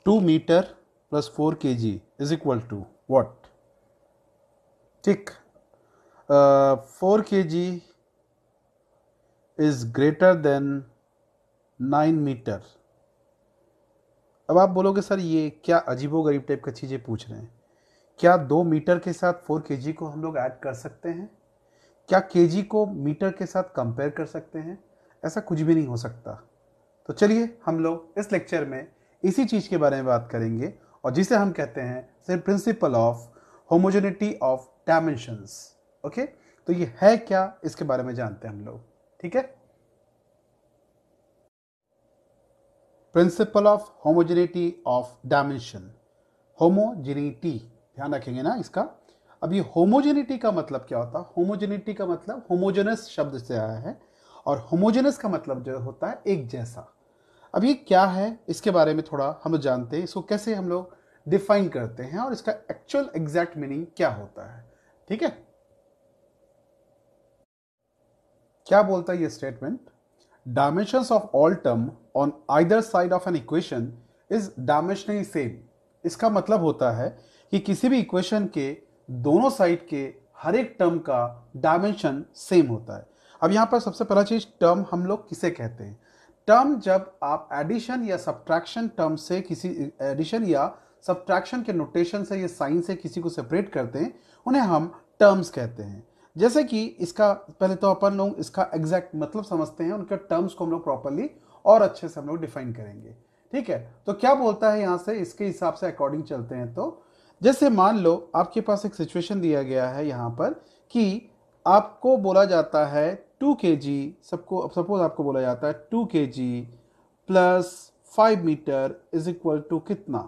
2 metre plus 4 kg is equal to what? ठीक, 4 kg is greater than 9 metre. अब आप बोलोगे सर ये क्या अजीबोगरीब टाइप की चीज़ें पूछ रहे हैं। क्या 2 मीटर के साथ 4 kg को हम लोग ऐड कर सकते हैं? क्या kg को मीटर के साथ कंपेयर कर सकते हैं? ऐसा कुछ भी नहीं हो सकता। तो चलिए हम लोग इस लेक्चर में इसी चीज़ के बारे में बात करेंगे, और जिसे हम कहते हैं principle of homogeneity of dimensions. Okay, तो ये है क्या, इसके बारे में जानते हैं हम लोग। ठीक है, principle of homogeneity of dimension. Homogeneity ध्यान रखेंगे ना इसका। अब ये होमोजेनिटी का मतलब क्या होता है? होमोजेनिटी का मतलब होमोजेनस शब्द से आया है, और होमोजेनस का मतलब जो होता है एक जैसा। अब ये क्या है, इसके बारे में थोड़ा हम लोग जानते हैं, इसको कैसे हम लोग डिफाइन करते हैं और इसका एक्चुअल एग्जैक्ट मीनिंग क्या होता है। ठीक है, क्या बोलता है ये statement? Dimensions of all term on either side of an equation is dimensionally same. इसका मतलब होता है कि किसी भी इक्वेशन के दोनों साइड के हर एक टर्म का डायमेंशन सेम होता है। अब यहां पर सबसे पहला चीज, टर्म हम लोग किसे कहते हैं? टर्म जब आप एडिशन या सब्ट्रैक्शन टर्म से किसी एडिशन या सब्ट्रैक्शन के नोटेशन से या साइन से किसी को सेपरेट करते हैं, उन्हें हम टर्म्स कहते हैं। जैसे कि इसका पहले तो अपन लोग इसका एग्जैक्ट मतलब समझते हैं, उनके टर्म्स को हम लोग प्रॉपर्ली और अच्छे से हम लोग डिफाइन करेंगे। ठीक है, तो क्या बोलता है यहां से, इसके हिसाब से अकॉर्डिंग चलते हैं। तो जैसे मान लो आपके पास एक सिचुएशन दिया गया है यहां पर कि आपको बोला जाता है 2 kg, सबको सपोज आपको बोला जाता है 2 kg plus 5 metre is equal to कितना?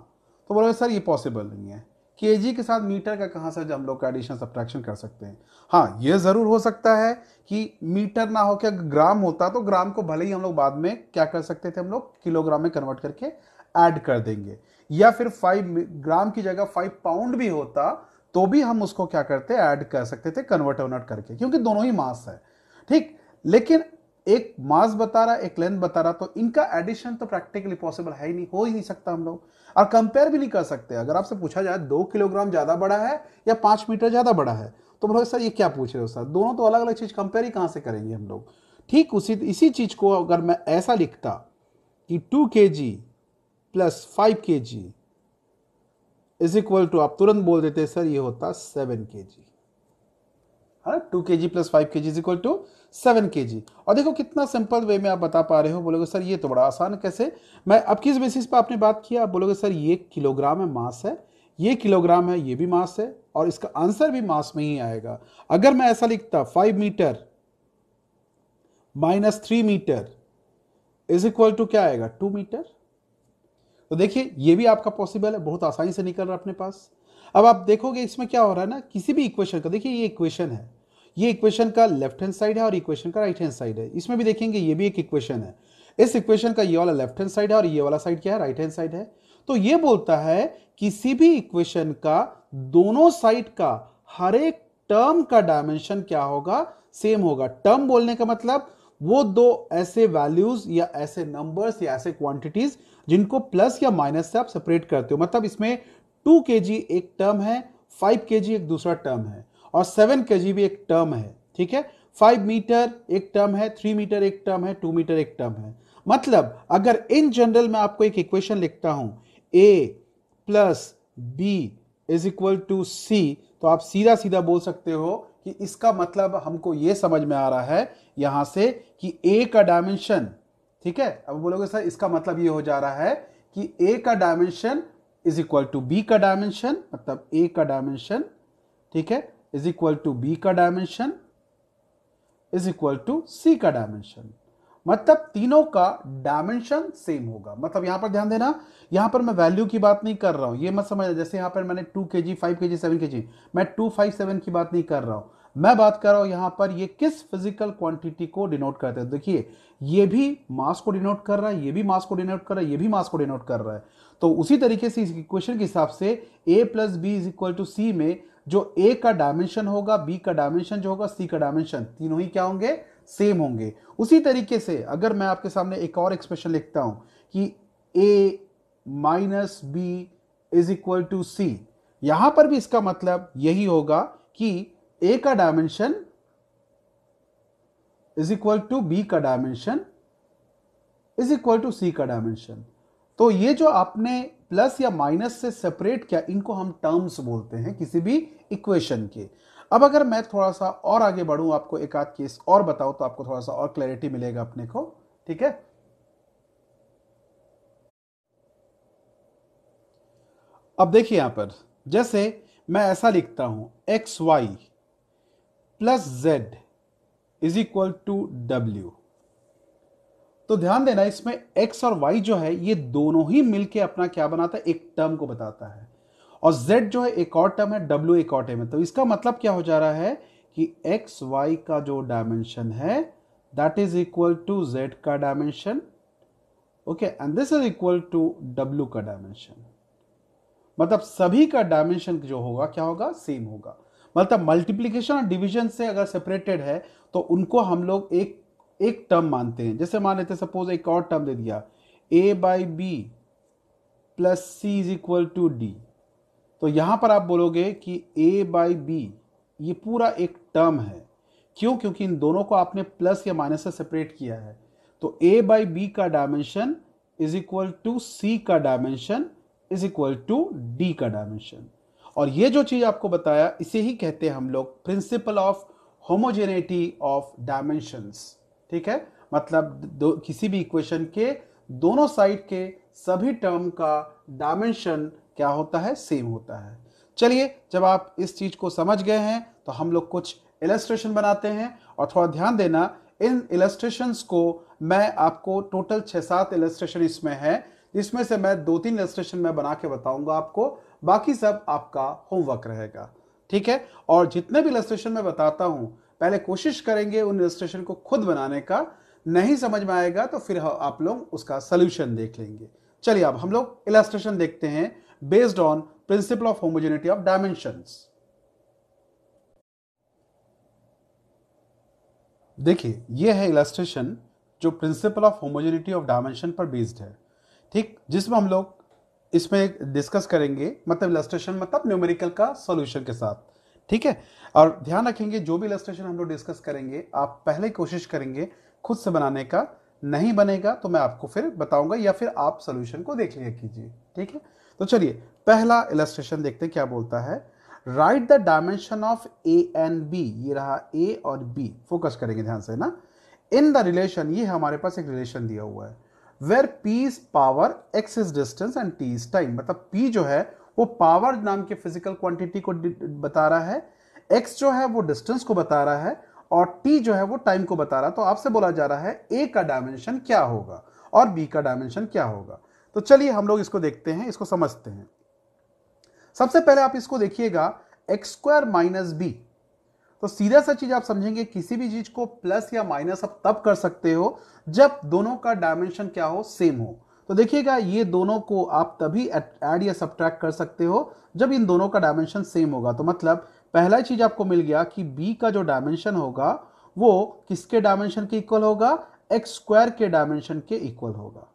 तो बोला सर ये पॉसिबल नहीं है, केजी के साथ मीटर का कहां से हम लोग एडिशन सब्ट्रैक्शन कर सकते हैं? हाँ, ये जरूर हो सकता है कि मीटर ना हो क्या ग्राम होता, तो ग्राम को भले ही हम लोग बाद में क्या कर सकते थे, हम लोग किलोग्राम में कन्वर्ट करके ऐड कर देंगे, या फिर 5 ग्राम की जगह 5 पाउंड भी होता तो भी हम उसको क्या करते, ऐड कर सकते थे कन्वर्ट करके, क्योंकि दोनों ही मास है। ठीक, लेकिन एक मास बता रहा, एक लेंथ बता रहा, तो इनका एडिशन तो प्रैक्टिकली पॉसिबल है ही नहीं, हो ही नहीं सकता हम लोग, और कंपेयर भी नहीं कर सकते। अगर आपसे पूछा जाए 2 किलोग्राम ज्यादा बड़ा है या 5 मीटर ज्यादा बड़ा है, तो बोलोगे सर ये क्या पूछ रहे हो सर, दोनों तो अलग अलग चीज, कंपेयर ही कहां से करेंगे हम लोग। ठीक इसी चीज को अगर मैं ऐसा लिखता कि 2 kg plus 5 kg is equal to, आप तुरंत बोल देते सर ये होता 7 kg। हाँ, 2 kg plus 5 kg is equal to 7 kg। और देखो कितना सिंपल वे में आप बता पा रहे हो। बोलोगे सर ये तो बड़ा आसान है, कैसे? मैं अब किस बेसिस पे आपने बात किया? आप बोलोगे सर ये किलोग्राम है, मास है, ये किलोग्राम है, ये भी मास है, और इसका आंसर भी मास में ही आएगा। अगर मैं ऐसा लिखता 5 metre minus 3 metre is equal to क्या आएगा, 2 मीटर। तो देखिए ये भी आपका पॉसिबल है, बहुत आसानी से निकल रहा है अपने पास। अब आप देखोगे इसमें क्या हो रहा है ना, किसी भी इक्वेशन का, देखिए ये इक्वेशन है, ये इक्वेशन का लेफ्ट हैंड साइड है और इक्वेशन का राइट हैंड साइड है। इसमें भी देखेंगे ये भी एक इक्वेशन है, इस इक्वेशन का ये वाला लेफ्ट हैंड साइड है और ये वाला साइड क्या है, राइट हैंड साइड है। तो ये बोलता है किसी भी इक्वेशन का दोनों साइड का हर एक टर्म का डायमेंशन क्या होगा, सेम होगा। टर्म बोलने का मतलब वो दो ऐसे वैल्यूज या ऐसे नंबर्स या ऐसे क्वांटिटीज जिनको प्लस या माइनस से आप सेपरेट करते हो। मतलब इसमें 2 kg एक टर्म है, 5 kg एक दूसरा टर्म है, और 7 kg भी एक टर्म है। ठीक है, 5 मीटर एक टर्म है, 3 मीटर एक टर्म है, 2 मीटर एक टर्म है। मतलब अगर इन जनरल मैं आपको एक इक्वेशन लिखता हूं, a plus B is equal to C, तो आप सीधा सीधा बोल सकते हो कि इसका मतलब हमको यह समझ में आ रहा है यहां से कि a का डायमेंशन, ठीक है, अब बोलोगे सर इसका मतलब ये हो जा रहा है कि a का dimension is equal to b का डायमेंशन, मतलब a का डायमेंशन, ठीक है, इज इक्वल टू b का dimension is equal to c का डायमेंशन। मतलब तीनों का डायमेंशन सेम होगा। मतलब यहां पर ध्यान देना, यहां पर मैं वैल्यू की बात नहीं कर रहा हूं, ये मत समझना जैसे यहां पर मैंने 2 kg 5 kg 7 kg, मैं 257 की बात नहीं कर रहा हूं। मैं बात कर रहा हूं यहां पर ये किस फिजिकल क्वांटिटी को डिनोट करते हैं। देखिए ये भी मास को डिनोट कर रहा है, ये भी मास को डिनोट कर रहा है, ये भी मास को डिनोट कर रहा है। तो उसी तरीके से इस इक्वेशन के हिसाब से a plus B is equal to C में जो a का डायमेंशन होगा, b का डायमेंशन जो होगा, c का डायमेंशन, तीनों ही क्या होंगे, सेम होंगे। उसी तरीके से अगर मैं आपके सामने एक और एक्सप्रेशन लिखता हूं कि a minus B is equal to C. यहां पर भी इसका मतलब यही होगा कि ए का dimension is equal to B का dimension is equal to C का डायमेंशन। तो ये जो आपने प्लस या माइनस से सेपरेट किया, इनको हम टर्म्स बोलते हैं किसी भी इक्वेशन के। अब अगर मैं थोड़ा सा और आगे बढ़ूं, आपको एक आध केस और बताऊं, तो आपको थोड़ा सा और क्लैरिटी मिलेगा अपने को। ठीक है, अब देखिए यहां पर जैसे मैं ऐसा लिखता हूं, X Y plus Z is equal to W. तो ध्यान देना, इसमें x और y जो है ये दोनों ही मिलके अपना क्या बनाता है, एक टर्म को बताता है। और z जो है एक और टर्म है, w एक और टर्म है। तो इसका मतलब क्या हो जा रहा है कि x y का जो डायमेंशन है that is equal to z का dimension, okay, and this is equal to w का डायमेंशन। मतलब सभी का डायमेंशन जो होगा क्या होगा, सेम होगा। मतलब मल्टीप्लीकेशन और डिवीजन से अगर सेपरेटेड है तो उनको हम लोग एक एक टर्म मानते हैं। जैसे मान लेते हैं, सपोज एक और टर्म दे दिया, a by B plus C is equal to D. तो यहां पर आप बोलोगे कि a बाई बी ये पूरा एक टर्म है। क्यों? क्योंकि इन दोनों को आपने प्लस या माइनस से सेपरेट किया है। तो a बाई बी का dimension is equal to C का dimension is equal to D का डायमेंशन। और ये जो चीज आपको बताया, इसे ही कहते हैं हम लोग principle of homogeneity of dimensions. ठीक है, मतलब किसी भी इक्वेशन के दोनों साइड के सभी टर्म का डायमेंशन क्या होता है, सेम होता है। चलिए, जब आप इस चीज को समझ गए हैं तो हम लोग कुछ इलस्ट्रेशन बनाते हैं। और थोड़ा ध्यान देना, इन इलस्ट्रेशंस को मैं आपको टोटल 6-7 इलस्ट्रेशन इसमें है, जिसमें से मैं 2-3 इलस्ट्रेशन मैं बना के बताऊंगा आपको, बाकी सब आपका होमवर्क रहेगा। ठीक है, और जितने भी इलस्ट्रेशन मैं बताता हूं, पहले कोशिश करेंगे उन इलस्ट्रेशन को खुद बनाने का। नहीं समझ में आएगा तो फिर आप लोग उसका सोल्यूशन देख लेंगे। चलिए, अब हम लोग इलस्ट्रेशन देखते हैं based on principle of homogeneity of dimensions. देखिए, यह है इलस्ट्रेशन जो principle of homogeneity of dimension पर बेस्ड है। ठीक, जिसमें हम लोग इसमें डिस्कस करेंगे, मतलब इलस्ट्रेशन मतलब न्यूमेरिकल का सॉल्यूशन के साथ। ठीक है, और ध्यान रखेंगे जो भी इलस्ट्रेशन हम लोग डिस्कस करेंगे, आप पहले कोशिश करेंगे खुद से बनाने का। नहीं बनेगा तो मैं आपको फिर बताऊंगा, या फिर आप सॉल्यूशन को देख लिया कीजिए। ठीक है, तो चलिए पहला इलस्ट्रेशन देखते हैं क्या बोलता है। Write the dimension of A and B. ये रहा ए और बी, फोकस करेंगे ध्यान से ना। इन द रिलेशन, ये हमारे पास एक रिलेशन दिया हुआ है, where P is power, X is distance and T is time. मतलब पी जो है वो पावर नाम के फिजिकल क्वांटिटी को बता रहा है, एक्स जो है वो डिस्टेंस को बता रहा है, और टी जो है वो टाइम को बता रहा है। तो आपसे बोला जा रहा है ए का डायमेंशन क्या होगा और बी का डायमेंशन क्या होगा। तो चलिए हम लोग इसको देखते हैं, इसको समझते हैं। सबसे पहले आप इसको देखिएगा, एक्स स्क्वायर माइनस बी। तो सीधा सा चीज आप समझेंगे, किसी भी चीज को प्लस या माइनस आप तब कर सकते हो जब दोनों का डायमेंशन क्या हो, सेम हो। तो देखिएगा, ये दोनों को आप तभी ऐड या सब्ट्रैक्ट कर सकते हो जब इन दोनों का डायमेंशन सेम होगा। तो मतलब पहला चीज आपको मिल गया कि b का जो डायमेंशन होगा वो किसके डायमेंशन के इक्वल होगा, एक्स स्क्वायर के डायमेंशन के इक्वल होगा।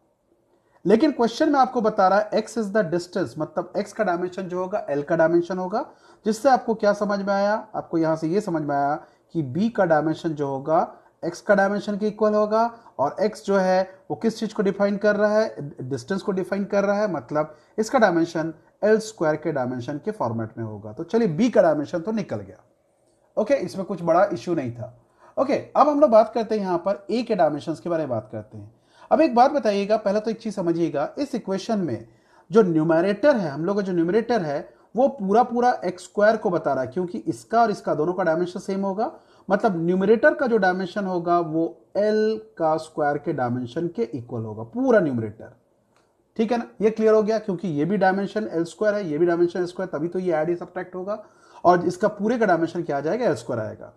लेकिन क्वेश्चन में आपको बता रहा है x इज द डिस्टेंस, मतलब x का डायमेंशन जो होगा l का डायमेंशन होगा। जिससे आपको क्या समझ में आया, आपको यहां से ये समझ में आया कि b का डायमेंशन जो होगा x का डायमेंशन के इक्वल होगा। और x जो है वो किस चीज को डिफाइन कर रहा है, डिस्टेंस को डिफाइन कर रहा है। मतलब इसका डायमेंशन एल स्क्वायर के डायमेंशन के फॉर्मेट में होगा। तो चलिए b का डायमेंशन तो निकल गया। ओके, इसमें कुछ बड़ा इश्यू नहीं था। ओके, अब हम लोग बात करते हैं यहां पर a के डायमेंशंस के बारे में बात करते हैं। अब एक बात बताइएगा, पहले तो एक चीज समझिएगा, इस इक्वेशन में जो न्यूमरेटर है, हम लोग का जो न्यूमरेटर है वो पूरा पूरा एक्स स्क्वायर को बता रहा है, क्योंकि इसका और इसका दोनों का डायमेंशन सेम होगा। मतलब न्यूमरेटर का जो डायमेंशन होगा वो एल का स्क्वायर के डायमेंशन के इक्वल होगा, पूरा न्यूमरेटर। ठीक है ना, ये क्लियर हो गया, क्योंकि ये भी डायमेंशन एल स्क्वायर है, ये भी डायमेंशन एल स्क्वायर, तभी तो ये ऐड या सब्ट्रैक्ट होगा, और इसका पूरे का डायमेंशन क्या आ जाएगा, एल स्क्वायर आएगा।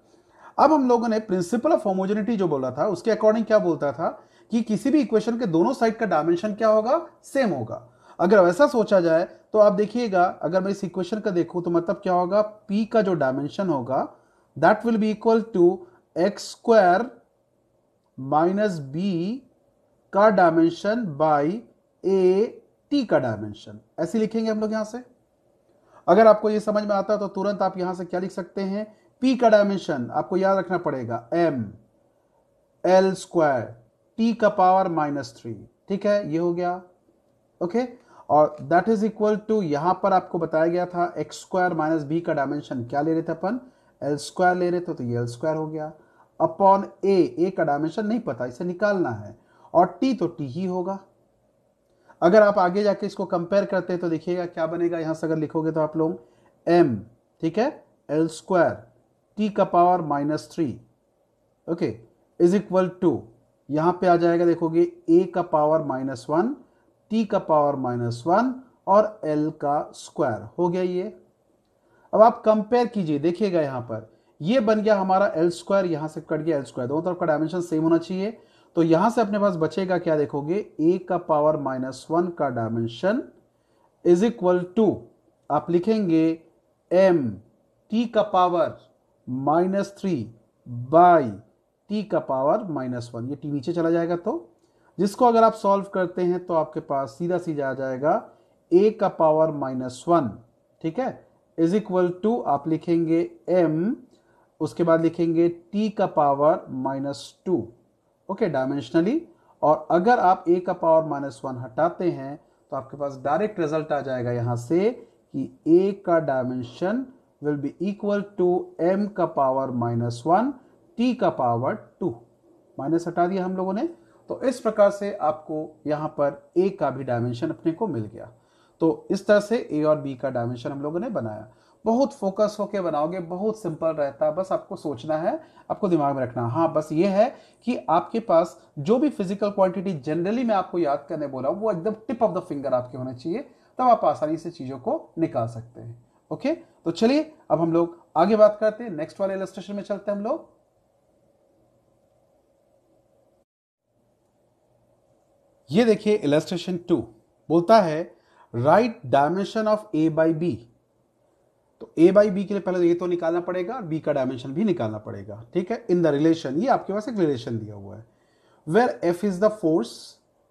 अब हम लोगों ने प्रिंसिपल ऑफ होमोजेनिटी जो बोला था, उसके अकॉर्डिंग क्या बोलता था कि किसी भी इक्वेशन के दोनों साइड का डायमेंशन क्या होगा, सेम होगा। अगर वैसा सोचा जाए तो आप देखिएगा, अगर मैं इस इक्वेशन का देखूं तो मतलब क्या होगा, p का जो डायमेंशन होगा that will be equal to X square minus B का डायमेंशन बाई ए टी का डायमेंशन, ऐसे लिखेंगे हम लोग यहां से। अगर आपको ये समझ में आता है तो तुरंत आप यहां से क्या लिख सकते हैं, पी का डायमेंशन आपको याद रखना पड़ेगा m l स्क्वायर टी का पावर -3, ठीक है, ये हो गया। ओके, और दैट इज इक्वल टू, यहां पर आपको बताया गया था एक्स स्क्वायर माइनस बी का डायमेंशन क्या ले रहे थे अपन, एल स्क्वायर ले रहे थे, तो ये एल स्क्वायर हो गया अपॉन ए का डायमेंशन नहीं पता, इसे निकालना है, और टी तो टी ही होगा। अगर आप आगे जाके इसको कंपेयर करते हैं तो देखिएगा क्या बनेगा, यहां से अगर लिखोगे तो आप लोग m, ठीक है, एल स्क्वायर टी का power -3, okay, is equal to, यहां पे आ जाएगा देखोगे a का पावर -1, t का पावर -1 और l का स्क्वायर हो गया ये। अब आप कंपेयर कीजिए, देखिएगा यहां पर ये बन गया हमारा एल स्क्वायर, यहां से कट गया एल स्क्वायर, दोनों तरफ का डायमेंशन सेम होना चाहिए, तो यहां से अपने पास बचेगा क्या, देखोगे a का पावर -1 का डायमेंशन इज इक्वल टू, आप लिखेंगे m t का पावर -3 बाई t का पावर -1, ये t नीचे चला जाएगा, तो जिसको अगर आप सॉल्व करते हैं तो आपके पास सीधा सीधा आ जाएगा a का पावर -1, ठीक है, इज इक्वल टू, आप लिखेंगे m, उसके बाद लिखेंगे t का पावर -2, ओके, डायमेंशनली, और अगर आप a का पावर -1 हटाते हैं तो आपके पास डायरेक्ट रिजल्ट आ जाएगा यहां से कि a का dimension will be equal to m का पावर -1 t का पावर 2, माइनस हटा दिया हम लोगों ने, तो इस प्रकार से आपको यहां पर a का भी डायमेंशन अपने को मिल गया। तो इस तरह से a और b का डायमेंशन हम लोगों ने बनाया। बहुत फोकस होके बनाओगे, बहुत सिंपल रहता है, बस आपको सोचना है, आपको दिमाग में रखना। हाँ, बस ये है कि आपके पास जो भी फिजिकल क्वांटिटी जनरली मैं आपको याद करने बोला वो एकदम टिप ऑफ द फिंगर आपके होने चाहिए, तब आप आसानी से चीजों को निकाल सकते हैं। ओके, तो चलिए अब हम लोग आगे बात करते हैं, नेक्स्ट वाले इलस्ट्रेशन में चलते हैं हम लोग। ये देखिए इलस्ट्रेशन 2 बोलता है write dimension of a by B. तो a बाई बी के लिए पहले ये तो निकालना पड़ेगा और b का डायमेंशन भी निकालना पड़ेगा, ठीक है, इन द रिलेशन, ये आपके पास एक रिलेशन दिया हुआ है, where f is the force,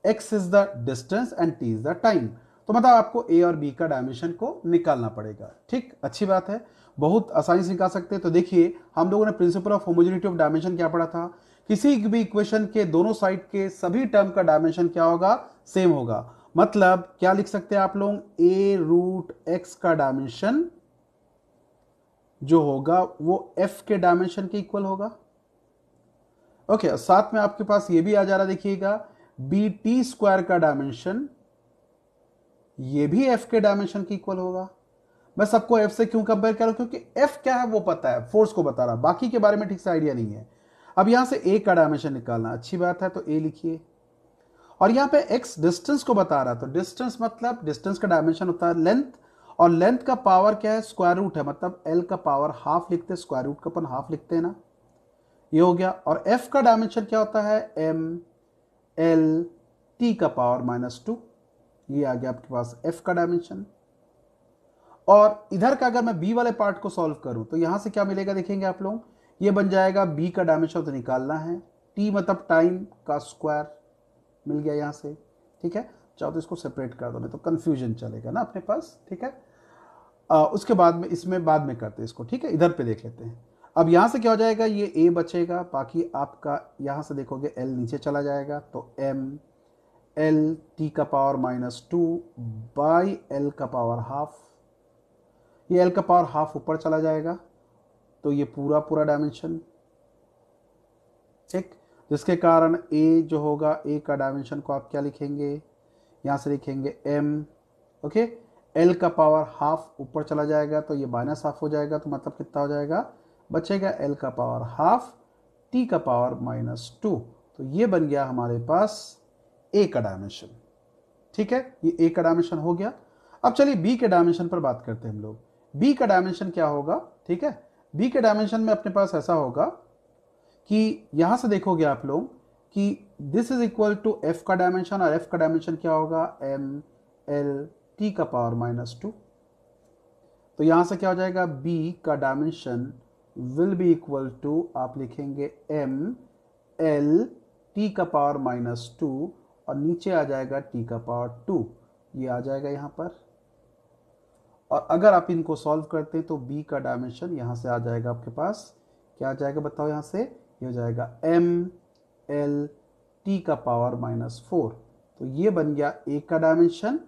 x is the distance and t is the time. तो मतलब आपको a और b का डायमेंशन को निकालना पड़ेगा, ठीक, अच्छी बात है, बहुत आसानी से निकाल सकते हैं। तो देखिए हम लोगों ने principle of homogeneity of dimension क्या पढ़ा था, किसी भी इक्वेशन के दोनों साइड के सभी टर्म का डायमेंशन क्या होगा, सेम होगा। मतलब क्या लिख सकते हैं आप लोग, a√x का डायमेंशन जो होगा वो f के डायमेंशन के इक्वल होगा। ओके, साथ में आपके पास ये भी आ जा रहा, देखिएगा bt² का डायमेंशन ये भी f के डायमेंशन के इक्वल होगा। मैं सबको f से क्यों कंपेयर कर रहा हूं, क्योंकि f क्या है वो पता है, फोर्स को बता रहा, बाकी के बारे में ठीक से आइडिया नहीं है। अब यहां से a का डायमेंशन निकालना, अच्छी बात है, तो a लिखिए, और यहां पे x डिस्टेंस को बता रहा, तो डिस्टेंस मतलब डिस्टेंस का डायमेंशन होता है लेंथ, और लेंथ का पावर क्या है, स्क्वायर रूट है, मतलब l का पावर हाफ लिखते हैं, स्क्वायर रूट का अपन हाफ लिखते हैं ना, ये हो गया। और f का डायमेंशन क्या होता है, m l t का पावर -2, ये आ गया आपके पास f का डायमेंशन। और इधर का अगर मैं b वाले पार्ट को सॉल्व करूं तो यहां से क्या मिलेगा, देखेंगे आप लोग, ये बन जाएगा b का डायमेंशन तो निकालना है, t मतलब टाइम का स्क्वायर मिल गया यहां से, ठीक है, चाहो तो इसको सेपरेट कर दो, नहीं तो कंफ्यूजन चलेगा ना अपने पास, ठीक है। उसके बाद में इसमें बाद में करते हैं इसको, ठीक है, इधर पे देख लेते हैं। अब यहां से क्या हो जाएगा, ये a बचेगा, बाकी आपका यहां से देखोगे l नीचे चला जाएगा, तो m l t का पावर -2 बाई l का पावर हाफ, ये l का पावर हाफ ऊपर चला जाएगा, तो ये पूरा पूरा डायमेंशन, ठीक, जिसके कारण a जो होगा, a का डायमेंशन को आप क्या लिखेंगे, यहां से लिखेंगे m, ओके, l का पावर हाफ ऊपर चला जाएगा, तो ये माइनस हाफ हो जाएगा, तो मतलब कितना हो जाएगा, बचेगा l का पावर हाफ t का पावर -2, तो ये बन गया हमारे पास a का डायमेंशन, ठीक है, ये a का डायमेंशन हो गया। अब चलिए b के डायमेंशन पर बात करते हैं हम लोग। b का डायमेंशन क्या होगा, ठीक है, b के डायमेंशन में अपने पास ऐसा होगा कि यहां से देखोगे आप लोग कि this is equal to f का डायमेंशन, और f का डायमेंशन क्या होगा, m l t का पावर -2, तो यहां से क्या हो जाएगा, b का dimension will be equal to, आप लिखेंगे m l t का पावर -2, और नीचे आ जाएगा t का पावर 2, ये आ जाएगा यहाँ पर। और अगर आप इनको सॉल्व करते हैं तो b का डायमेंशन यहाँ से आ जाएगा आपके पास, क्या आ जाएगा बताओ यहाँ से, ये हो जाएगा mL_t⁻⁻4। तो ये बन गया a का डायमेंशन,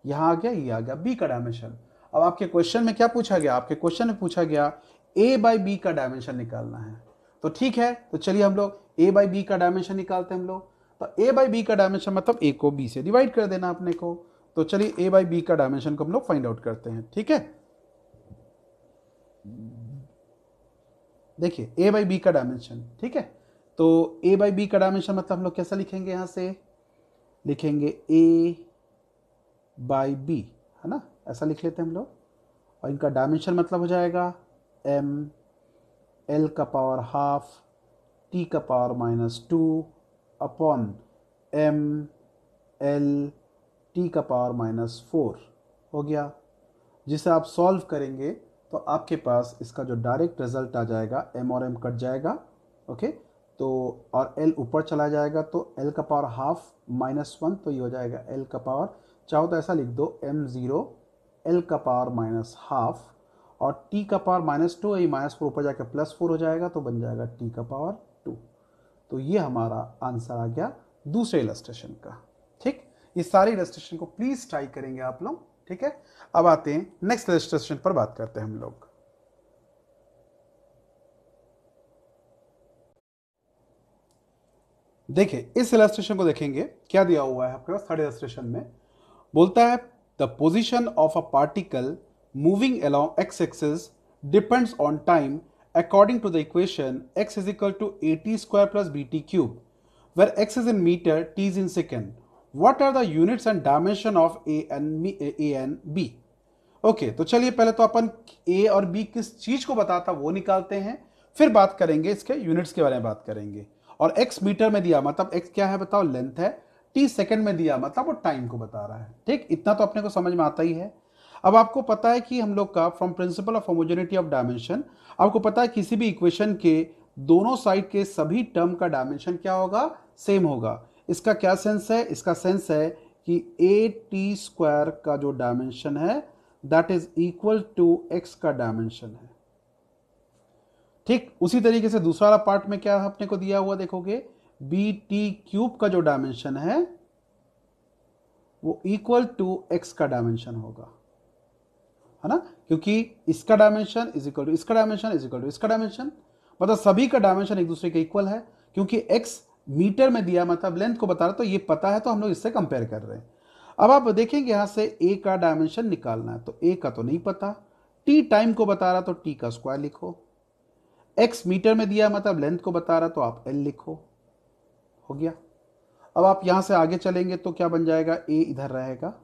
यहाँ आ गया, ये आ गया b का डायमेंशन। अब आपके क्वेश्चन में क्या पूछा गया, आपके क्वेश्चन में पूछा गया a/b का डायमेंशन निकालना है। तो ठीक है, तो चलिए हम लोग a/b का डायमेंशन निकालते हैं हम लोग। तो a/b का डायमेंशन मतलब a को b से डिवाइड कर देना अपने को। तो चलिए a/b का डायमेंशन को हम लोग फाइंड आउट करते हैं। ठीक है, देखिए a/b का डायमेंशन, ठीक है। तो a/b का डायमेंशन मतलब हम लोग कैसा लिखेंगे, यहां से लिखेंगे a/b, है ना, ऐसा लिख लेते हैं हम लोग। और इनका डायमेंशन मतलब हो जाएगा mL⁻½ t⁻⁻2 अपॉन mL⁻⁻4 हो गया। जिसे आप सॉल्व करेंगे तो आपके पास इसका जो डायरेक्ट रिजल्ट आ जाएगा, m और m कट जाएगा, ओके। तो और l ऊपर चला जाएगा तो L⁻½ -1, तो ये हो जाएगा L का पावर, चाहो तो ऐसा लिख दो m0 L⁻⁻½ और t⁻⁻2, ये -4 ऊपर जाकर +4 हो जाएगा तो बन जाएगा t⁻2। तो ये हमारा आंसर आ गया दूसरे इलस्ट्रेशन का। ठीक, ये सारे इलस्ट्रेशन को प्लीज ट्राई करेंगे आप लोग। ठीक है, अब आते हैं नेक्स्ट इलस्ट्रेशन पर, बात करते हैं हम लोग। देखिए इस इलस्ट्रेशन को देखेंगे, क्या दिया हुआ है आपके पास थर्ड इलस्ट्रेशन में। बोलता है the position of a particle moving along x axis depends on time according to the equation x is equal to at² plus bt cube, where x is in meter, t is in second. What are the units and dimension of a and b? Okay, तो चलिए पहले तो अपन a और b किस चीज को बताता वो निकालते हैं, फिर बात करेंगे इसके यूनिट्स के बारे में बात करेंगे। और x मीटर में दिया मतलब x क्या है बताओ, लेंथ है। t सेकंड में दिया मतलब वो टाइम को बता रहा है। ठीक, इतना तो अपने को समझ में आता ही है। अब आपको पता है कि हम लोग का from principle of homogeneity of dimension, आपको पता है किसी भी इक्वेशन के दोनों साइड के सभी टर्म का डायमेंशन क्या होगा, सेम होगा। इसका क्या सेंस है, इसका सेंस है कि at² का जो डायमेंशन है that is equal to x का डायमेंशन है। ठीक, उसी तरीके से दूसरा वाला पार्ट में क्या अपने को दिया हुआ देखोगे, bt³ का जो डायमेंशन है वो इक्वल टू x का डायमेंशन होगा, है ना, क्योंकि इसका डायमेंशन इज इक्वल टू इसका डायमेंशन इज इक्वल टू इसका डायमेंशन, मतलब सभी का डायमेंशन एक दूसरे के इक्वल है। क्योंकि x मीटर में दिया मतलब लेंथ को बता रहा, तो ये पता है तो हम लोग इससे कंपेयर कर रहे हैं। अब आप देखेंगे यहां से a का डायमेंशन निकालना है, तो a का तो नहीं पता, t टाइम को बता रहा तो t का स्क्वायर लिखो, x मीटर में दिया मतलब लेंथ को बता रहा तो आप l लिखो, हो गया। अब आप यहां से आगे चलेंगे तो क्या बन जाएगा, a इधर रहेगा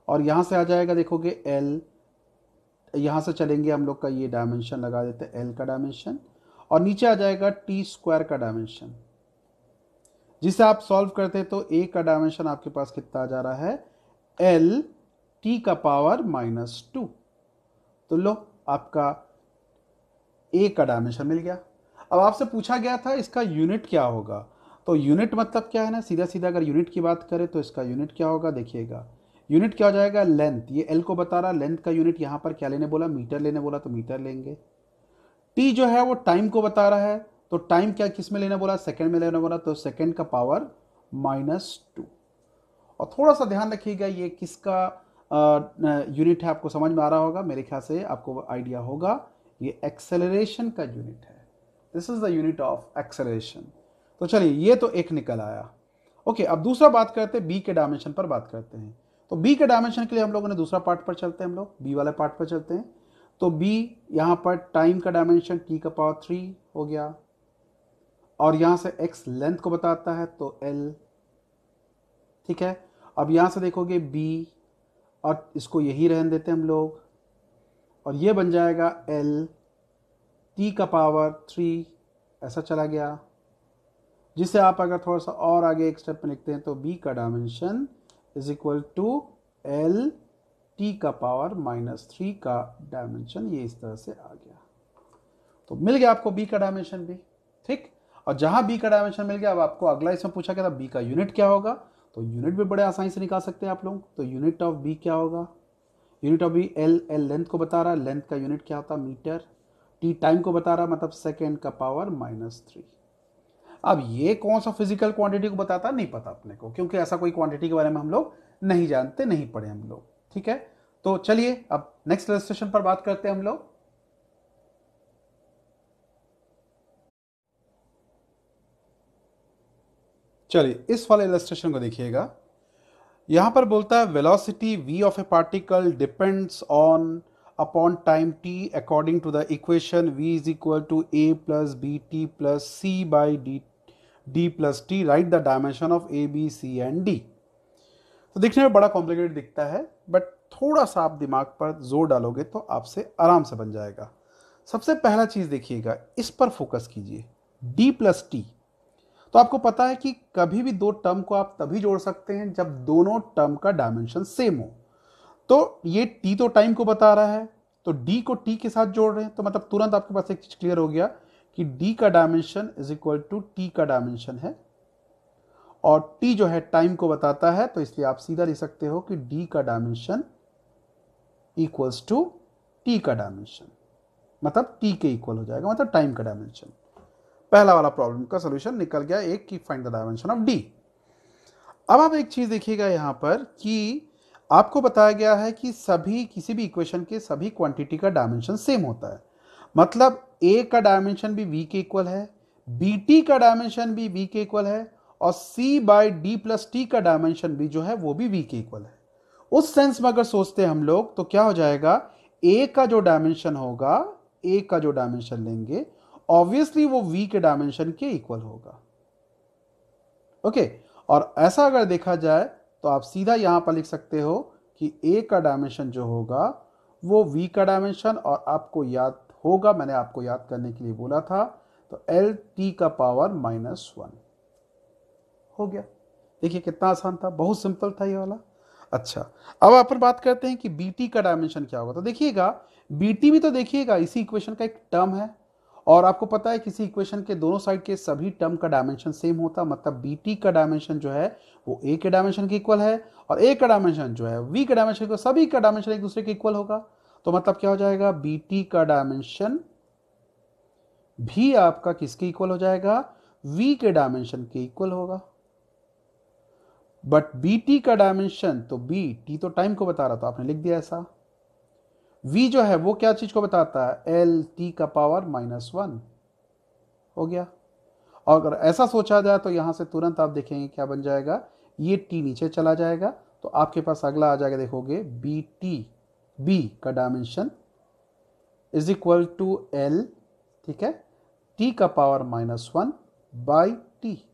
और यहां से आ जाएगा देखोगे l, यहां से चलेंगे हम लोग का ये डायमेंशन लगा देते हैं l का डायमेंशन, और नीचे आ जाएगा t² का डायमेंशन, जिसे आप सॉल्व करते हैं तो a का डायमेंशन आपके पास कितना आ जा रहा है, L⁻²। तो लो आपका a का डायमेंशन मिल गया। अब आपसे पूछा गया था इसका यूनिट क्या होगा, तो यूनिट मतलब क्या है ना, सीधा सीधा अगर यूनिट की बात करें तो इसका यूनिट क्या होगा, देखिएगा यूनिट क्या हो जाएगा, लेंथ, ये l को बता रहा, लेंथ का यूनिट यहां पर क्या लेने बोला, मीटर लेने बोला तो मीटर लेंगे। t जो है वो टाइम को बता रहा है, तो टाइम क्या किस में लेने बोला, सेकंड में लेने बोला, तो सेकंड का पावर -2। और थोड़ा सा ध्यान रखिएगा ये किसका यूनिट है, आपको समझ में आ रहा होगा, मेरे ख्याल से आपको आइडिया होगा, ये एक्सेलरेशन का यूनिट है। This is the unit of acceleration. तो चलिए ये तो एक निकल आया। ओके, अब दूसरा बात करते हैं बी के डायमेंशन पर बात करते हैं। तो बी के डायमेंशन के लिए हम लोगों ने दूसरा पार्ट पर चलते हैं, हम लोग बी वाले पार्ट पर चलते हैं। तो बी यहां पर टाइम का डायमेंशन t⁻³ हो गया, और यहां से x लेंथ को बताता है तो l, ठीक है। अब यहां से देखोगे b, और इसको यही रहने देते हैं हम लोग, और ये बन जाएगा L⁻³ ऐसा चला गया। जिसे आप अगर थोड़ा सा और आगे एक स्टेप में लिखते हैं तो b का dimension is equal to L⁻³ का डायमेंशन, ये इस तरह से आ गया। तो मिल गया आपको b का डायमेंशन भी, ठीक। और जहां b का डायमेंशन मिल गया, अब आपको अगला इसमें पूछा गया था b का यूनिट क्या होगा, तो यूनिट भी बड़े आसानी से निकाल सकते हैं आप लोग। तो यूनिट ऑफ बी क्या होगा, unit of B L, L length को बता रहा है, लेंथ का यूनिट क्या होता है मीटर, टी टाइम को बता रहा है मतलब सेकेंड का पावर -3। अब ये कौन सा फिजिकल क्वांटिटी को बताता नहीं पता अपने को, क्योंकि ऐसा कोई क्वांटिटी के बारे में हम लोग नहीं जानते, नहीं पढ़े हम लोग। ठीक है, तो चलिए अब नेक्स्ट इलस्ट्रेशन पर बात करते हैं हम लोग। चलिए इस वाले इलस्ट्रेशन को देखिएगा। यहां पर बोलता है velocity v of a particle depends on upon time t according to the equation v is equal to a plus B T plus C by D plus T, write the dimension of A B C and D. तो दिखने में बड़ा complicated दिखता है, but थोड़ा सा आप दिमाग पर जोर डालोगे तो आपसे आराम से बन जाएगा। सबसे पहला चीज देखिएगा, इस पर फोकस कीजिए, d प्लस टी। तो आपको पता है कि कभी भी दो टर्म को आप तभी जोड़ सकते हैं जब दोनों टर्म का डायमेंशन सेम हो। तो ये t तो टाइम को बता रहा है, तो d को t के साथ जोड़ रहे हैं, तो मतलब तुरंत आपके पास एक चीज क्लियर हो गया कि d का dimension is equal to t का डायमेंशन है, और t जो है टाइम को बताता है, तो इसलिए आप सीधा लिख सकते हो कि d का डायमेंशन इक्वल्स टू t का डायमेंशन, मतलब t के इक्वल हो जाएगा, मतलब टाइम का डायमेंशन। पहला वाला प्रॉब्लम का सॉल्यूशन निकल गया एक, कि find the dimension of D. अब आप एक चीज देखिएगा यहां पर कि आपको बताया गया है कि सभी किसी भी इक्वेशन के सभी क्वांटिटी का डायमेंशन सेम होता है, मतलब a का डायमेंशन भी v के इक्वल है, bt का डायमेंशन भी v के इक्वल है, और c by D plus T का डायमेंशन भी जो है वो भी v के इक्वल है। उस सेंस में अगर सोचते हैं हम लोग तो क्या हो जाएगा, a का जो डायमेंशन होगा, a का जो डायमेंशन लेंगे ऑब्वियसली वो v के डायमेंशन के इक्वल होगा। ओके, और ऐसा अगर देखा जाए तो आप सीधा यहां पर लिख सकते हो कि a का डायमेंशन जो होगा वो v का डायमेंशन, और आपको याद होगा मैंने आपको याद करने के लिए बोला था, तो एल टी का पावर -1 हो गया। देखिए कितना आसान था, बहुत सिंपल था ये वाला। अच्छा, अब अपन बात करते हैं कि बी टी का डायमेंशन क्या होगा। तो देखिएगा बी टी भी तो देखिएगा इसी इक्वेशन का एक टर्म है, और आपको पता है किसी इक्वेशन के दोनों साइड के सभी टर्म का डायमेंशन सेम होता, मतलब बी टी का डायमेंशन जो है वो ए के डायमेंशन के इक्वल है, और ए का डायमेंशन जो है वी के डायमेंशन को, सभी का डायमेंशन एक दूसरे के इक्वल होगा। तो मतलब क्या हो जाएगा, बी टी का डायमेंशन भी आपका किसके इक्वल हो जाएगा, वी के डायमेंशन के इक्वल होगा। बट बी टी का डायमेंशन, तो बी टी तो टाइम को बता रहा था, आपने लिख दिया ऐसा। v जो है वो क्या चीज को बताता है, एल टी का पावर -1 हो गया। और अगर ऐसा सोचा जाए तो यहां से तुरंत आप देखेंगे क्या बन जाएगा, ये t नीचे चला जाएगा, तो आपके पास अगला आ जाएगा, देखोगे बी टी, बी का dimension is equal to L, ठीक है, t का पावर -1 बाई टी।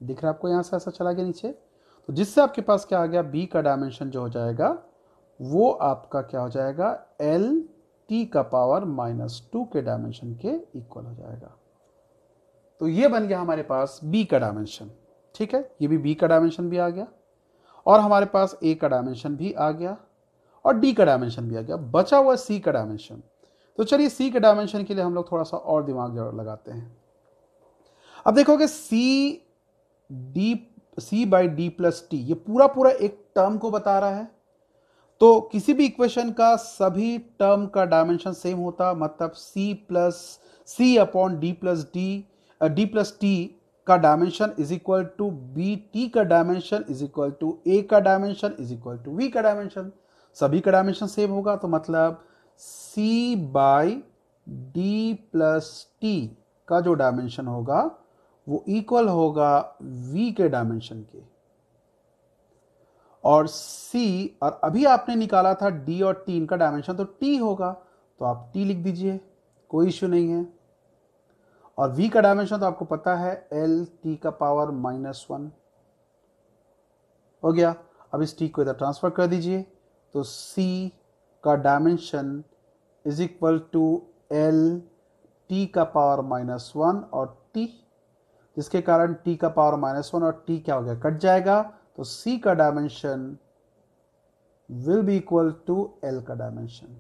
दिख रहा है आपको, यहां से ऐसा चला गया नीचे, तो जिससे आपके पास क्या आ गया, b का डायमेंशन जो हो जाएगा वो आपका क्या हो जाएगा, एल टी का पावर -2 के डायमेंशन के इक्वल हो जाएगा। तो ये बन गया हमारे पास b का डायमेंशन। ठीक है, ये भी b का डायमेंशन भी आ गया, और हमारे पास a का डायमेंशन भी आ गया, और d का डायमेंशन भी आ गया। बचा हुआ c का डायमेंशन। तो चलिए c के डायमेंशन के लिए हम लोग थोड़ा सा और दिमाग लगाते हैं। अब देखोगे c by D plus T, ये पूरा पूरा एक टर्म को बता रहा है, तो किसी भी इक्वेशन का सभी टर्म का डायमेंशन सेम होता, मतलब c upon D plus T का dimension is equal to B T का dimension is equal to A का dimension is equal to V का डायमेंशन। सभी का डायमेंशन सेम होगा, तो मतलब c by D plus T का जो डायमेंशन होगा वो इक्वल होगा v के डायमेंशन के, और c, और अभी आपने निकाला था d और t, इनका डायमेंशन तो t होगा, तो आप t लिख दीजिए, कोई इश्यू नहीं है। और v का डायमेंशन तो आपको पता है एल टी का पावर -1 हो गया। अब इस t को इधर ट्रांसफर कर दीजिए, तो c का dimension is equal to L T का पावर -1 और t, जिसके कारण t का पावर -1 और t क्या हो गया, कट जाएगा, तो c का dimension will be equal to l का डायमेंशन।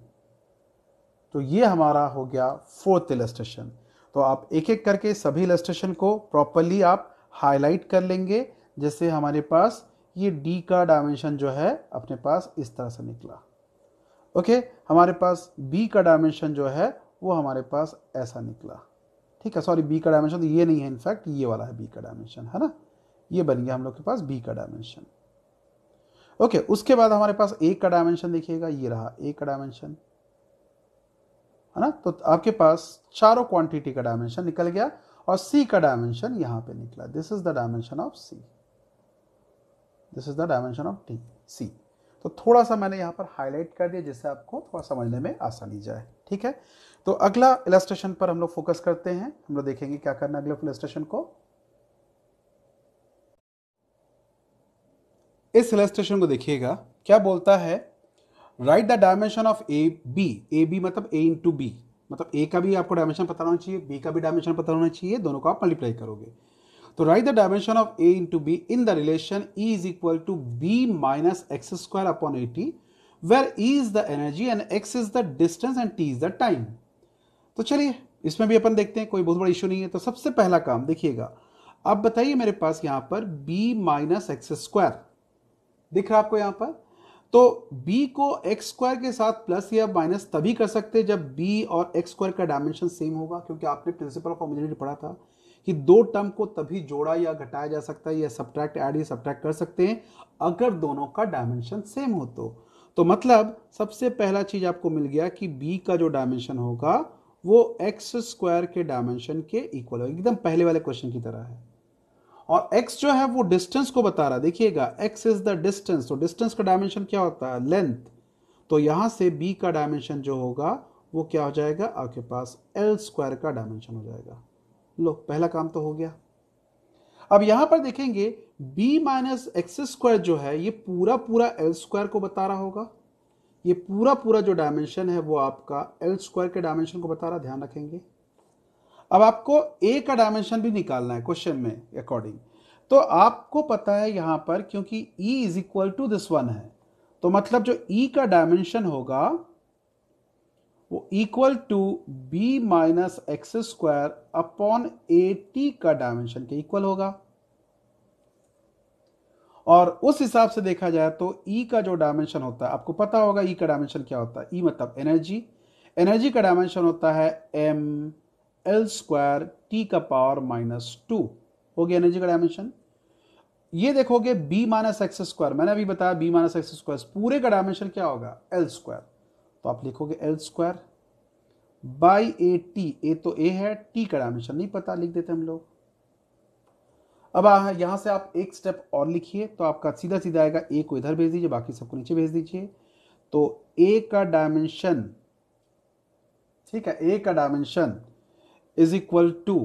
तो ये हमारा हो गया फोर्थ इलस्ट्रेशन। तो आप एक एक करके सभी इलस्ट्रेशन को प्रॉपरली आप हाईलाइट कर लेंगे, जैसे हमारे पास ये d का डायमेंशन जो है अपने पास इस तरह से निकला। ओके, हमारे पास b का डायमेंशन जो है वो हमारे पास ऐसा निकला। ठीक है, सॉरी b का डायमेंशन तो ये नहीं है, इनफैक्ट ये वाला है b का डायमेंशन, है ना। ये बन गया हम लोग के पास b का डायमेंशन। ओके, उसके बाद हमारे पास a का डायमेंशन देखिएगा, ये रहा a का डायमेंशन, है ना। तो आपके पास चारों क्वांटिटी का डायमेंशन निकल गया और c का डायमेंशन यहां पे निकला। This is the dimension of c, this is the dimension of T C. तो थोड़ा सा मैंने यहाँ पर हाईलाइट कर दिया जिससे आपको थोड़ा समझने में आसानी जाए। ठीक है, तो अगला इलस्ट्रेशन पर हम लोग फोकस करते हैं। हम लोग देखेंगे क्या करना है अगले इलस्ट्रेशन को। इस इलस्ट्रेशन को देखिएगा, क्या बोलता है, write the dimension of A B मतलब ए इंटू बी, मतलब ए का भी आपको डायमेंशन पता होना चाहिए, बी का भी डायमेंशन पता होना चाहिए, दोनों को आप मल्टीप्लाई करोगे। तो write the dimension of a into B in the relation E is equal to B minus X square upon 80, where E is the energy and x is the distance and t is the time. तो चलिए इसमें भी अपन देखते हैं, कोई बहुत बड़ा issue नहीं है। तो सबसे पहला काम देखिएगा, अब बताइए मेरे पास यहां पर b माइनस एक्स स्क्वायर दिख रहा है आपको यहां पर। तो b को एक्स स्क्वायर के साथ प्लस या माइनस तभी कर सकते हैं जब b और एक्स स्क्वायर का डायमेंशन सेम होगा, क्योंकि आपने प्रिंसिपल ऑफ होमोजेनिटी पढ़ा था कि दो टर्म को तभी जोड़ा या घटाया जा सकता है, या सब्ट्रैक्ट ऐड या सब्ट्रैक्ट कर सकते हैं अगर दोनों का डायमेंशन सेम हो। तो मतलब सबसे पहला चीज आपको मिल गया कि b का जो डायमेंशन होगा वो एक्स स्क्वायर के डायमेंशन के इक्वल होगा, एकदम पहले वाले क्वेश्चन की तरह है। और x जो है वो डिस्टेंस को बता रहा है, देखिएगा x इज द डिस्टेंस, तो डिस्टेंस का डायमेंशन क्या होता है, लेंथ। तो यहां से b का डायमेंशन जो होगा वो क्या हो जाएगा, आपके पास l स्क्वायर का डायमेंशन हो जाएगा। लो, पहला काम तो हो गया। अब यहां पर देखेंगे b माइनस एक्स स्क्वायर जो है ये पूरा पूरा l स्क्वायर को बता रहा होगा, ये पूरा पूरा जो डायमेंशन है वो आपका l स्क्वायर के डायमेंशन को बता रहा, ध्यान रखेंगे। अब आपको a का डायमेंशन भी निकालना है क्वेश्चन में अकॉर्डिंग। तो आपको पता है यहां पर, क्योंकि e is equal to this one है, तो मतलब जो e का डायमेंशन होगा वो equal to b minus X square upon A का डायमेंशन के इक्वल होगा। और उस हिसाब से देखा जाए तो E का जो डायमेंशन होता है, आपको पता होगा E का डायमेंशन क्या होता है, E मतलब एनर्जी, एनर्जी का डायमेंशन होता है m l स्क्वायर t का पावर माइनस 2, हो गया एनर्जी का डायमेंशन। ये देखोगे b माइनस एक्स स्क्वायर, मैंने अभी बताया b माइनस एक्स स्क्वायर, पूरे का डायमेंशन क्या होगा l स्क्वायर, तो आप लिखोगे l square by A T, A तो a है, t का डायमेंशन नहीं पता, लिख देते हम लोग। अब यहां से आप एक स्टेप और लिखिए, तो आपका सीधा सीधा आएगा, ए को इधर भेज दीजिए, बाकी सबको नीचे भेज दीजिए। तो ए का डायमेंशन, ठीक है, ए का डायमेंशन इज इक्वल टू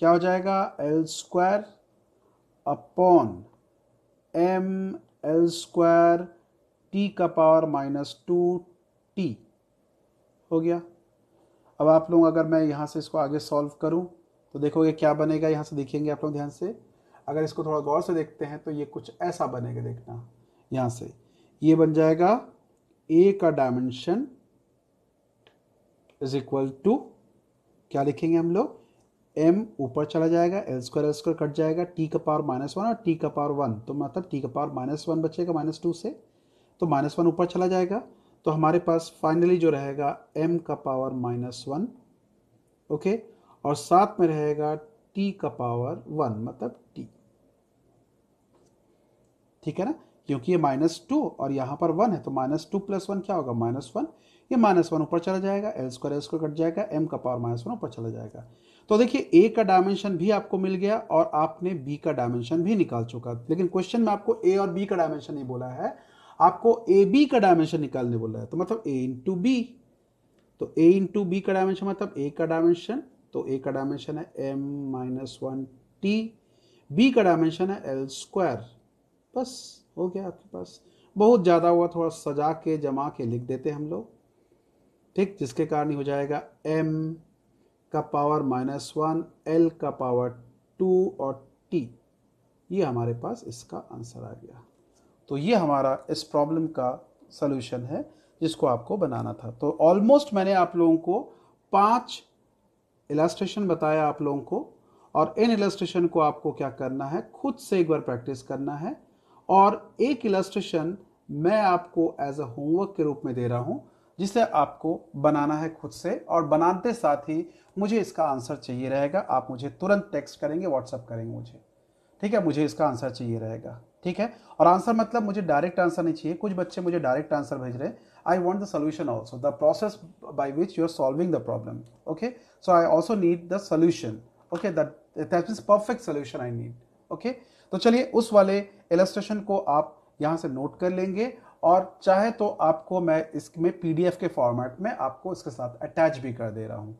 क्या हो जाएगा, L square upon M L square T का पावर माइनस 2t, हो गया। अब आप लोग अगर मैं यहां से इसको आगे सॉल्व करूं तो देखोगे क्या बनेगा, यहां से देखेंगे आप लोग ध्यान से, अगर इसको थोड़ा गौर से देखते हैं तो ये कुछ ऐसा बनेगा, देखना यहां से ये बन जाएगा a का डायमेंशन इज इक्वल टू, क्या लिखेंगे हम लोग, m ऊपर चला जाएगा, एल स्क्वायर कट जाएगा, t का पावर माइनस 1 और t का पावर 1, तो मतलब t का पावर माइनस 1 बचेगा माइनस 2 से, तो माइनस 1 ऊपर चला जाएगा, तो हमारे पास फाइनली जो रहेगा m का पावर माइनस 1, ओके, और साथ में रहेगा t का पावर 1 मतलब t, ठीक है ना, क्योंकि ये माइनस 2 और यहां पर 1 है, तो माइनस 2 प्लस 1 क्या होगा, माइनस 1, ये माइनस 1 ऊपर चला जाएगा, एल स्क्वायर कट जाएगा, m का पावर माइनस 1 ऊपर चला जाएगा। तो देखिए a का डायमेंशन भी आपको मिल गया और आपने b का डायमेंशन भी निकाल चुका, लेकिन क्वेश्चन में आपको a और b का डायमेंशन नहीं बोला है, आपको ए बी का डायमेंशन निकालने बोला है, तो मतलब a इंटू बी, तो a इंटू बी का डायमेंशन मतलब a का डायमेंशन, तो a का डायमेंशन है m माइनस 1t, b का डायमेंशन है एल स्क्वायर, बस हो गया आपके पास। बहुत ज़्यादा हुआ, थोड़ा सजा के जमा के लिख देते हम लोग, ठीक, जिसके कारण हो जाएगा m का पावर माइनस 1, l का पावर 2 और t, ये हमारे पास इसका आंसर आ गया। तो ये हमारा इस प्रॉब्लम का सलूशन है जिसको आपको बनाना था। तो ऑलमोस्ट मैंने आप लोगों को 5 इलास्ट्रेशन बताया आप लोगों को, और इन इलस्ट्रेशन को आपको क्या करना है, खुद से एक बार प्रैक्टिस करना है। और एक इलस्ट्रेशन मैं आपको एज अ होमवर्क के रूप में दे रहा हूं, जिसे आपको बनाना है खुद से, और बनाते साथ ही मुझे इसका आंसर चाहिए रहेगा। आप मुझे तुरंत टेक्स्ट करेंगे, व्हाट्सअप करेंगे मुझे, ठीक है। मुझे इसका आंसर चाहिए रहेगा, ठीक है। और आंसर मतलब मुझे डायरेक्ट आंसर नहीं चाहिए, कुछ बच्चे मुझे डायरेक्ट आंसर भेज रहे हैं। I want the solution also, the process by which you are solving the problem, okay. So I also need the solution, okay, that means perfect solution I need, okay. तो चलिए उस वाले illustration को आप यहां से नोट कर लेंगे, और चाहे तो आपको मैं इसमें पीडीएफ के फॉर्मेट में आपको इसके साथ अटैच भी कर दे रहा हूं,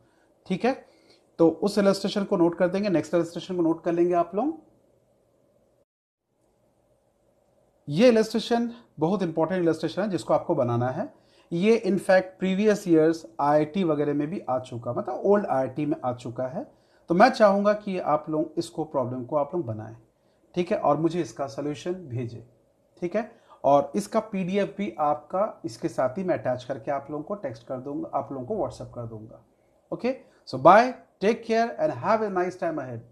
ठीक है। तो उस इलस्ट्रेशन को नोट कर देंगे, नेक्स्ट इलस्ट्रेशन को नोट कर लेंगे आप लोग। ये इलस्ट्रेशन बहुत इंपॉर्टेंट इलस्ट्रेशन है जिसको आपको बनाना है। ये इनफैक्ट प्रीवियस ईयर्स आईआईटी वगैरह में भी आ चुका, मतलब ओल्ड आईआईटी में आ चुका है। तो मैं चाहूंगा कि आप लोग इसको प्रॉब्लम को आप लोग बनाएं, ठीक है, और मुझे इसका सोल्यूशन भेजें, ठीक है। और इसका पीडीएफ भी आपका इसके साथ ही मैं अटैच करके आप लोगों को टेक्स्ट कर दूंगा, आप लोगों को व्हाट्सएप कर दूंगा, okay. So bye, take care and have a nice time ahead.